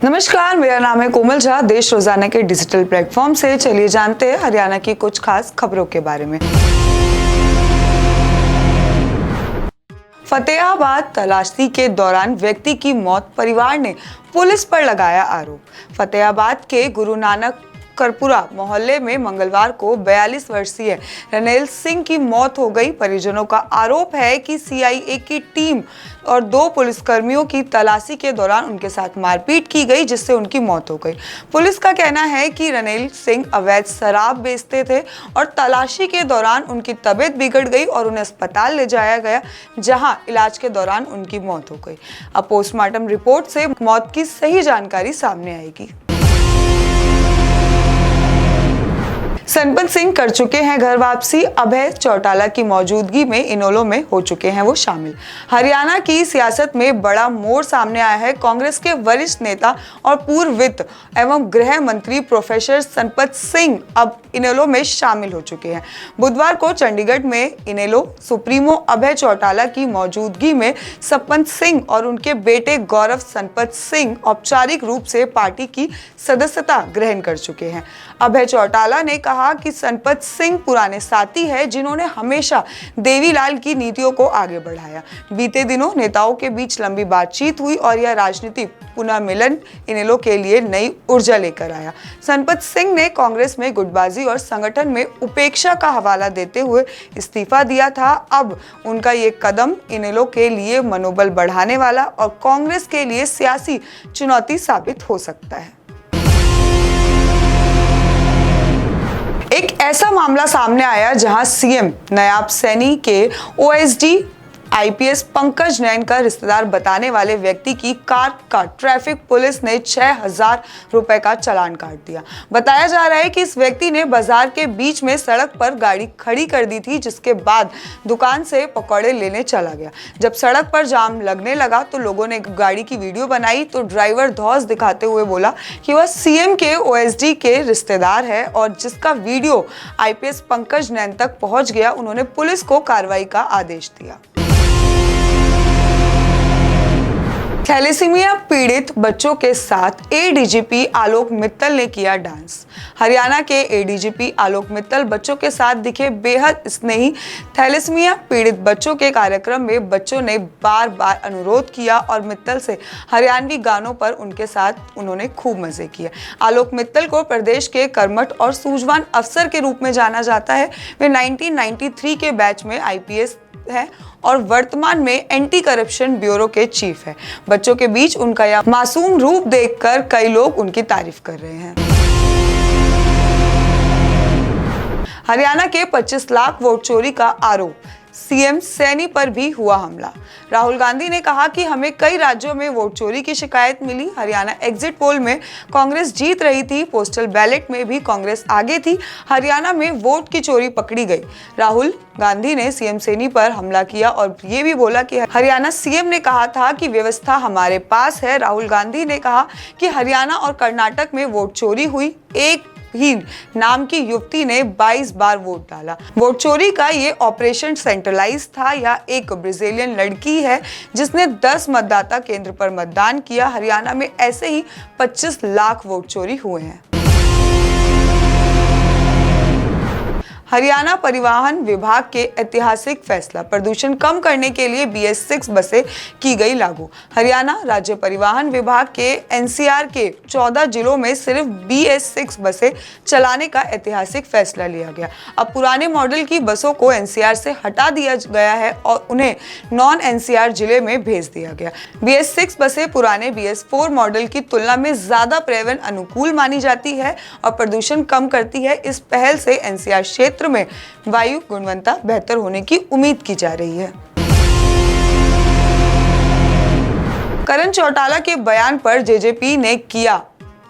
नमस्कार, मेरा नाम है कोमल झा। देश रोजाना के डिजिटल प्लेटफॉर्म से चलिए जानते हैं हरियाणा की कुछ खास खबरों के बारे में। फतेहाबाद तलाशी के दौरान व्यक्ति की मौत, परिवार ने पुलिस पर लगाया आरोप। फतेहाबाद के गुरु नानक करपुरा मोहल्ले में मंगलवार को 42 वर्षीय रनेल सिंह की मौत हो गई। परिजनों का आरोप है कि सीआईए की टीम और 2 पुलिसकर्मियों की तलाशी के दौरान उनके साथ मारपीट की गई, जिससे उनकी मौत हो गई। पुलिस का कहना है कि रनेल सिंह अवैध शराब बेचते थे और तलाशी के दौरान उनकी तबीयत बिगड़ गई और उन्हें अस्पताल ले जाया गया, जहां इलाज के दौरान उनकी मौत हो गई। अब पोस्टमार्टम रिपोर्ट से मौत की सही जानकारी सामने आएगी। संपत सिंह कर चुके हैं घर वापसी। अभय चौटाला की मौजूदगी में इनेलो में हो चुके हैं वो शामिल। हरियाणा की सियासत में बड़ा मोड़ सामने आया है। कांग्रेस के वरिष्ठ नेता और पूर्व वित्त एवं गृह मंत्री प्रोफेसर संपत सिंह अब इनेलो में शामिल हो चुके हैं। बुधवार को चंडीगढ़ में इनेलो सुप्रीमो अभय चौटाला की मौजूदगी में संपत सिंह और उनके बेटे गौरव संपत सिंह औपचारिक रूप से पार्टी की सदस्यता ग्रहण कर चुके हैं। अभय चौटाला ने कहा कि संपत सिंह पुराने साथी है, जिन्होंने हमेशा देवीलाल की नीतियों को आगे बढ़ाया। बीते दिनों नेताओं के बीच लंबी बातचीत हुई और यह राजनीतिक पुनर्मिलन इनेलो के लिए नई ऊर्जा लेकर आया। संपत सिंह ने कांग्रेस में गुटबाजी और संगठन में उपेक्षा का हवाला देते हुए इस्तीफा दिया था। अब उनका ये कदम इनेलो के लिए मनोबल बढ़ाने वाला और कांग्रेस के लिए सियासी चुनौती साबित हो सकता है। एक ऐसा मामला सामने आया जहां सीएम नायब सैनी के ओएसडी आईपीएस पंकज नैन का रिश्तेदार बताने वाले व्यक्ति की कार का ट्रैफिक पुलिस ने 6,000 रुपए का चालान काट दिया। बताया जा रहा है कि इस व्यक्ति ने बाजार के बीच में सड़क पर गाड़ी खड़ी कर दी थी, जिसके बाद दुकान से पकौड़े लेने चला गया। जब सड़क पर जाम लगने लगा तो लोगों ने गाड़ी की वीडियो बनाई तो ड्राइवर धौंस दिखाते हुए बोला कि वह सीएम के ओएसडी के रिश्तेदार है और जिसका वीडियो आईपीएस पंकज नैन तक पहुंच गया। उन्होंने पुलिस को कार्रवाई का आदेश दिया। थैलेसीमिया पीड़ित बच्चों के साथ एडीजीपी आलोक मित्तल ने किया डांस। हरियाणा के एडीजीपी आलोक मित्तल बच्चों के साथ दिखे बेहद स्नेही। थैलेसीमिया पीड़ित बच्चों के कार्यक्रम में बच्चों ने बार बार अनुरोध किया और मित्तल से हरियाणवी गानों पर उनके साथ उन्होंने खूब मजे किए। आलोक मित्तल को प्रदेश के कर्मठ और सूझवान अफसर के रूप में जाना जाता है। वे 1993 के बैच में आईपीएस है और वर्तमान में एंटी करप्शन ब्यूरो के चीफ है। बच्चों के बीच उनका यह मासूम रूप देखकर कई लोग उनकी तारीफ कर रहे हैं। हरियाणा के 25 लाख वोट चोरी का आरोप, सीएम सैनी पर भी हुआ हमला। राहुल गांधी ने कहा कि हमें कई राज्यों में वोट चोरी की शिकायत मिली। हरियाणा एग्जिट पोल में कांग्रेस जीत रही थी, पोस्टल बैलेट में भी कांग्रेस आगे थी। हरियाणा में वोट की चोरी पकड़ी गई। राहुल गांधी ने सीएम सैनी पर हमला किया और ये भी बोला कि हरियाणा सीएम ने कहा था कि व्यवस्था हमारे पास है। राहुल गांधी ने कहा कि हरियाणा और कर्नाटक में वोट चोरी हुई। एक ही नाम की युवती ने 22 बार वोट डाला। वोट चोरी का ये ऑपरेशन सेंट्रलाइज था या एक ब्राजीलियन लड़की है जिसने 10 मतदाता केंद्र पर मतदान किया। हरियाणा में ऐसे ही 25 लाख वोट चोरी हुए हैं। हरियाणा परिवहन विभाग के ऐतिहासिक फैसला, प्रदूषण कम करने के लिए BS6 बसें की गई लागू। हरियाणा राज्य परिवहन विभाग के एनसीआर के 14 जिलों में सिर्फ BS6 बसें चलाने का ऐतिहासिक फैसला लिया गया। अब पुराने मॉडल की बसों को एनसीआर से हटा दिया गया है और उन्हें नॉन एनसीआर जिले में भेज दिया गया। BS6 बसें पुराने BS4 मॉडल की तुलना में ज्यादा पर्यावरण अनुकूल मानी जाती है और प्रदूषण कम करती है। इस पहल से एनसीआर क्षेत्र में वायु गुणवत्ता बेहतर होने की उम्मीद की जा रही है। करण चौटाला के बयान पर जेजेपी ने किया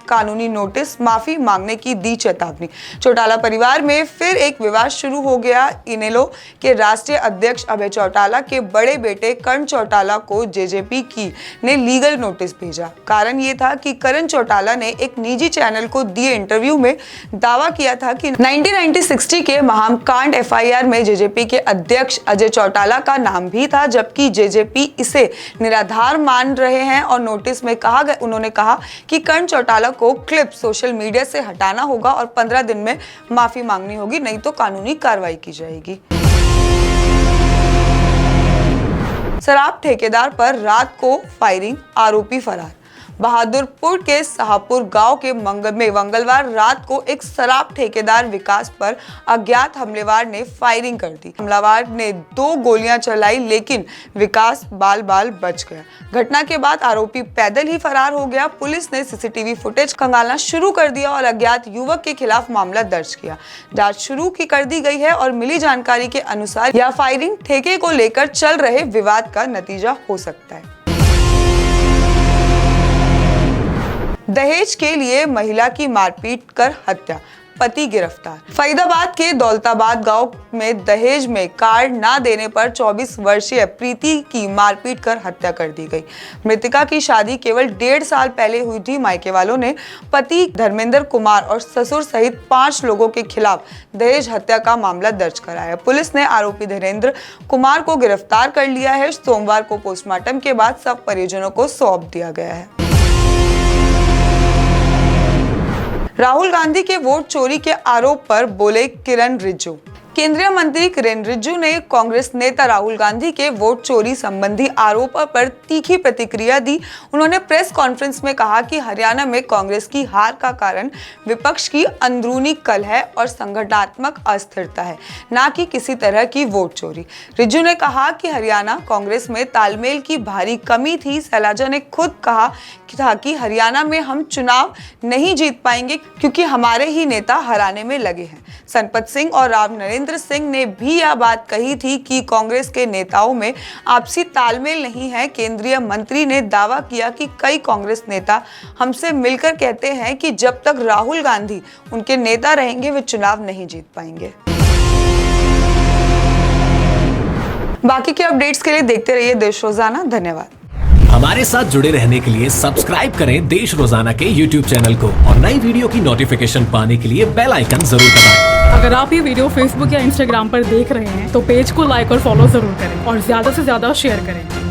कानूनी नोटिस, माफी मांगने की दी चेतावनी। चौटाला परिवार में फिर एक विवाद शुरू हो गया। इनेलो के राष्ट्रीय अध्यक्ष अभय चौटाला के बड़े बेटे करण चौटाला को जेजेपी की ने लीगल नोटिस भेजा। कारण ये था कि करण चौटाला ने एक निजी चैनल को दिए इंटरव्यू में दावा किया था कि 1960 के महाकांड एफआईआर में जेजेपी के अध्यक्ष अजय चौटाला का नाम भी था, जबकि जेजेपी इसे निराधार मान रहे हैं। और नोटिस में उन्होंने कहा कि करण चौटाला को क्लिप सोशल मीडिया से हटाना होगा और 15 दिन में माफी मांगनी होगी, नहीं तो कानूनी कार्रवाई की जाएगी। शराब ठेकेदार पर रात को फायरिंग, आरोपी फरार। बहादुरपुर के शाहपुर गांव के मंगलवार रात को एक शराब ठेकेदार विकास पर अज्ञात हमलावर ने फायरिंग कर दी। हमलावर ने 2 गोलियां चलाई, लेकिन विकास बाल बच गया। घटना के बाद आरोपी पैदल ही फरार हो गया। पुलिस ने सीसीटीवी फुटेज खंगालना शुरू कर दिया और अज्ञात युवक के खिलाफ मामला दर्ज किया। जांच शुरू कर दी गई है और मिली जानकारी के अनुसार यह फायरिंग ठेके को लेकर चल रहे विवाद का नतीजा हो सकता है। दहेज के लिए महिला की मारपीट कर हत्या, पति गिरफ्तार। फरीदाबाद के दौलताबाद गांव में दहेज में कार ना देने पर 24 वर्षीय प्रीति की मारपीट कर हत्या कर दी गई। मृतका की शादी केवल 1.5 साल पहले हुई थी। मायके वालों ने पति धर्मेंद्र कुमार और ससुर सहित 5 लोगों के खिलाफ दहेज हत्या का मामला दर्ज कराया। पुलिस ने आरोपी धर्मेंद्र कुमार को गिरफ्तार कर लिया है। सोमवार को पोस्टमार्टम के बाद सब परिजनों को सौंप दिया गया है। राहुल गांधी के वोट चोरी के आरोप पर बोले किरण रिजिजू। केंद्रीय मंत्री किरण रिजिजू ने कांग्रेस नेता राहुल गांधी के वोट चोरी संबंधी आरोपों पर तीखी प्रतिक्रिया दी। उन्होंने प्रेस कॉन्फ्रेंस में कहा कि हरियाणा में कांग्रेस की हार का कारण विपक्ष की अंदरूनी कलह और संगठनात्मक अस्थिरता है, न कि किसी तरह की वोट चोरी। रिजिजू ने कहा कि हरियाणा कांग्रेस में तालमेल की भारी कमी थी। शैलजा ने खुद कहा था कि हरियाणा में हम चुनाव नहीं जीत पाएंगे क्योंकि हमारे ही नेता हराने में लगे हैं। संपत सिंह और राव नरेंद्र सिंह ने भी यह बात कही थी कि कांग्रेस के नेताओं में आपसी तालमेल नहीं है। केंद्रीय मंत्री ने दावा किया कि कई कांग्रेस नेता हमसे मिलकर कहते हैं कि जब तक राहुल गांधी उनके नेता रहेंगे वे चुनाव नहीं जीत पाएंगे। बाकी के अपडेट्स के लिए देखते रहिए देश रोजाना। धन्यवाद। हमारे साथ जुड़े रहने के लिए सब्सक्राइब करें देश रोजाना के YouTube चैनल को और नई वीडियो की नोटिफिकेशन पाने के लिए बेल आइकन जरूर दबाएं। अगर आप ये वीडियो Facebook या Instagram पर देख रहे हैं तो पेज को लाइक और फॉलो जरूर करें और ज्यादा से ज्यादा शेयर करें।